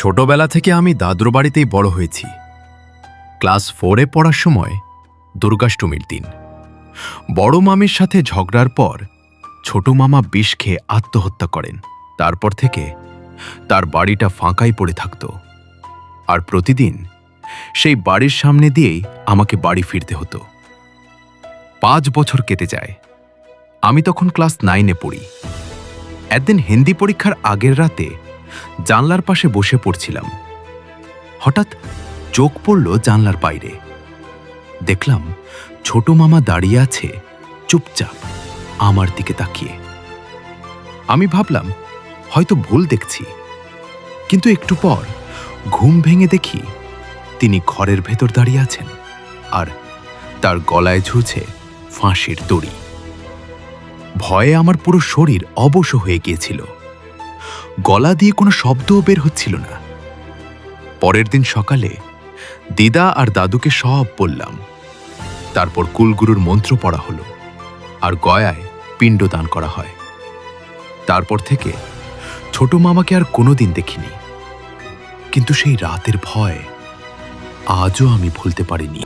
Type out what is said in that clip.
ছোটবেলা থেকে আমি দাদুর বাড়িতেই বড় হয়েছি। ক্লাস 4-এ পড়ার সময় দুর্গাষ্টমীর দিন বড় মামির সাথে ঝগড়ার পর ছোট মামা বিষ খেয়ে আত্মহত্যা করেন। তারপর থেকে তার বাড়িটা ফাঁকাই পড়ে থাকত, আর প্রতিদিন সেই বাড়ির সামনে দিয়েই আমাকে বাড়ি ফিরতে হতো। 5 বছর কেটে যায়। আমি তখন ক্লাস 9-এ পড়ি। একদিন হিন্দি পরীক্ষার আগের রাতে জানলার পাশে বসে পড়ছিলাম। হঠাৎ চোখ পড়ল জানলার বাইরে। দেখলাম ছোট মামা দাঁড়িয়ে আছে চুপচাপ আমার দিকে তাকিয়ে। আমি ভাবলাম হয়তো ভুল দেখছি, কিন্তু একটু পর ঘুম ভেঙে দেখি তিনি ঘরের ভেতর দাঁড়িয়ে আছেন, আর তার গলায় ঝুলছে ফাঁসির দড়ি। ভয়ে আমার পুরো শরীর অবশ হয়ে গিয়েছিল। গলা দিয়ে কোনো শব্দও বের হচ্ছিল না। পরের দিন সকালে দিদা আর দাদুকে সব বললাম। তারপর কুলগুরুর মন্ত্র পড়া হলো আর গয়ায় পিণ্ডদান করা হয়। তারপর থেকে ছোট মামাকে আর কোনোদিন দেখিনি, কিন্তু সেই রাতের ভয় আজও আমি ভুলতে পারিনি।